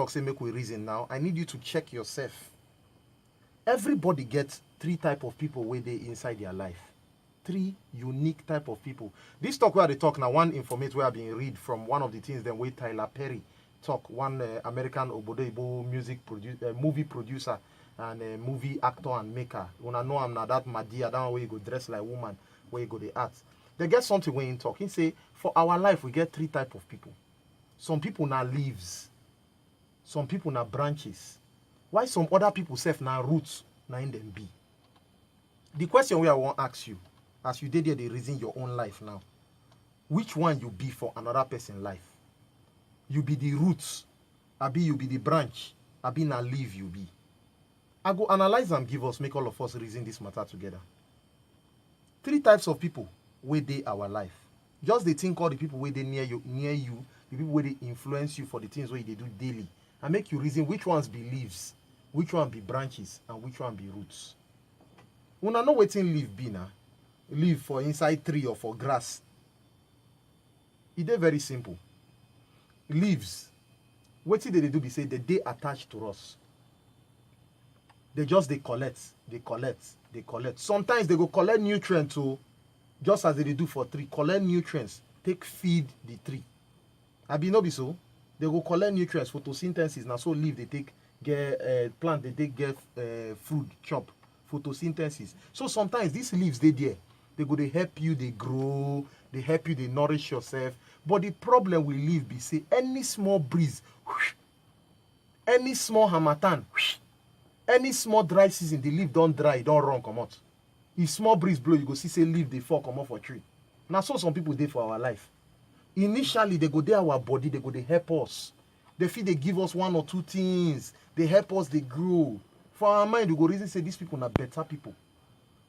talk say make we reason now, I need you to check yourself. Everybody gets 3 type of people where they inside their life. 3 unique type of people. This talk where they talk now, one informate where I've been read from one of the things then where Tyler Perry talk, one American Obodo movie producer and movie actor and maker. When I know I'm not that Madia, that way you go dress like woman, where you go the art. They get something when you talk. He say, for our life, we get 3 type of people. Some people now leaves. Some people now branches. Why some other people self now roots now in them be? The question where I want to ask you, as you did here, they reason your own life now. Which one you be for another person's life? You be the roots, abi you be the branch, abi na leaf you be. I go analyze and give us, make all of us reason this matter together. 3 types of people where they our life. Just they think all the people where they near you, the people where they influence you for the things where they do daily, and make you reason which ones be leaves, which one be branches, and which one be roots. Una know wetin leaf be now. Leaf for inside tree or for grass. It is very simple. Leaves, wetin they do be say they attached to us. They just they collect. Sometimes they go collect nutrients too, just as they do for tree. Collect nutrients, take feed the tree. Abi no be so? They go collect nutrients, photosynthesis. Now so leaf they take get plant they take get food chop, photosynthesis. So sometimes these leaves they there. They go they help you, they grow, they help you, they nourish yourself. But the problem with leaf be say any small breeze, whoosh, any small harmattan, whoosh, any small dry season, the leaf don't dry, don't run come out. If small breeze blow, you go see say leaf they fall come out for tree. Now so some people dey for our life. Initially they go there our body, they go they help us. They feel they give us 1 or 2 things. They help us, they grow. For our mind, we go reason say these people are better people.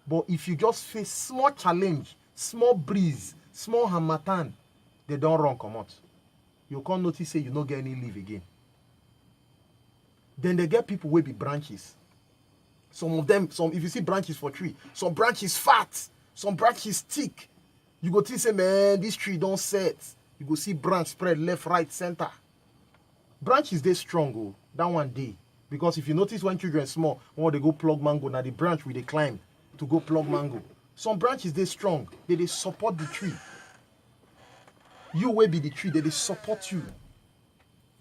But if you just face small challenge, small breeze, small harmattan, they don't run come out. You can't notice say you don't get any leaf again. Then they get people will be branches. Some of them, if you see branches for tree, some branches fat, some branches thick. You go think say, man, this tree don't set. You go see branch spread left, right, center. Branches they strong, oh, that one day. Because if you notice when children small, when they go plug mango, now the branch will they climb to go plug mango. Some branches they strong, they support the tree. You will be the tree, they support you.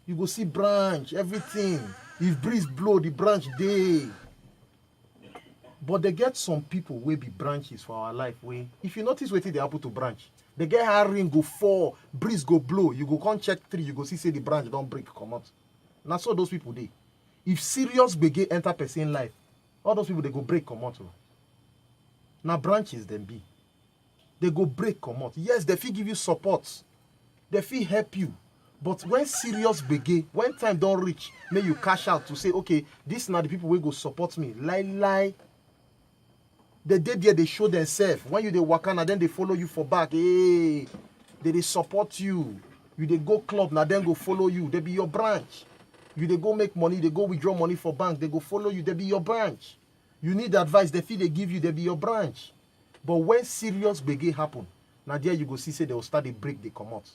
You go see branch, everything. If breeze blow, the branch they. But they get some people will be branches for our life. Way if you notice what they happen to branch, they get high ring go fall, breeze go blow. You go come check tree, you go see say the branch don't break come out. Now so those people they. If serious begin enter person life, all those people they go break come out. Now branches them be. They go break come out. Yes, they feel give you support. They feel help you. But when serious begin, when time don't reach, may you cash out to say, okay, this now the people will go support me. Lie. The day there they show themselves. When you they work on, then they follow you for back. Hey, they support you. You they go club, now then go follow you. They be your branch. You they go make money, they go withdraw money for bank, they go follow you, they be your branch. You need advice, the fee they give you, they be your branch. But when serious begin happen, now there you go see say they will start the break, they come out.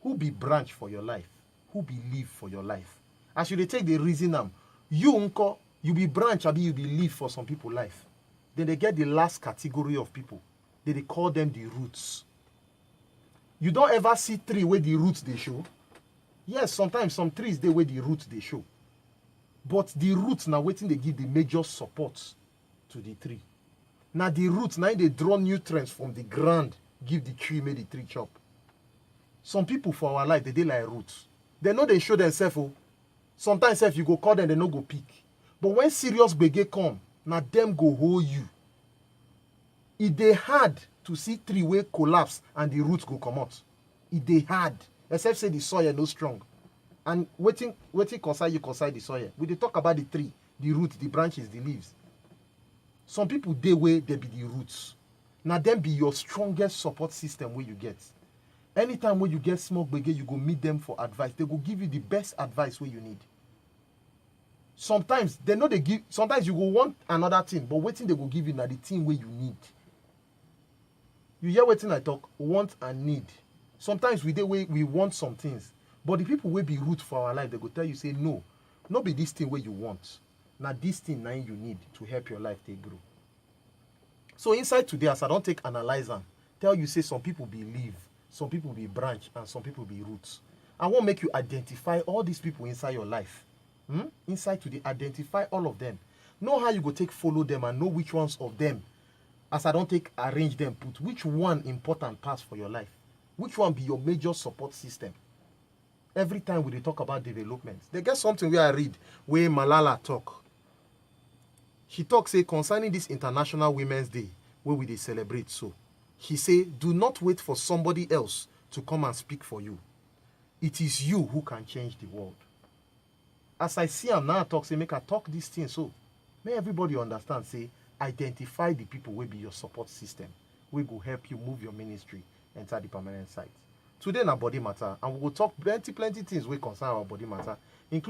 Who be branch for your life? Who be leaf for your life? As you they take the reason you unko, you be branch, abi you be leaf for some people life. Then they get the last category of people. They call them the roots. You don't ever see tree where the roots they show. Yes, sometimes some trees they where the roots they show. But the roots now waiting they give the major support to the tree. Now the roots now they draw nutrients from the ground, give the tree, make the tree chop. Some people for our life they like roots. They know they show themselves. Oh. Sometimes if you go call them, they no go pick. But when serious begin come, now them go hold you. It they hard to see tree way collapse and the roots go come out. It they hard. Except say the soil no strong. And waiting concern the soil. We they talk about the tree, the root, the branches, the leaves. Some people they way they be the roots. Now them be your strongest support system where you get. Anytime when you get small begin, you go meet them for advice. They go give you the best advice where you need. Sometimes they know they give. Sometimes you go want another thing, but waiting they go give you now the thing where you need. You hear waiting I talk, want and need. Sometimes we want some things, But the people will be root for our life, they go tell you, say, no, not be this thing where you want. Now this thing now you need to help your life take grow. So inside today, as I don't take analyze them, tell you, say some people be leaf, some people be branch, and some people be roots. I won't make you identify all these people inside your life. Inside today, identify all of them. Know how you go take follow them and know which ones of them, as I don't take arrange them, put which one important pass for your life. Which one be your major support system. Every time we talk about development, they get something where I read, where Malala talk. She talks, say, concerning this International Women's Day, where we celebrate so. He say, do not wait for somebody else to come and speak for you. It is you who can change the world. As I see him now talk, say, make I talk this thing so. May everybody understand, say, identify the people will be your support system. We go help you move your ministry enter the permanent site. Today na body matter, and we will talk plenty things we concern our body matter, including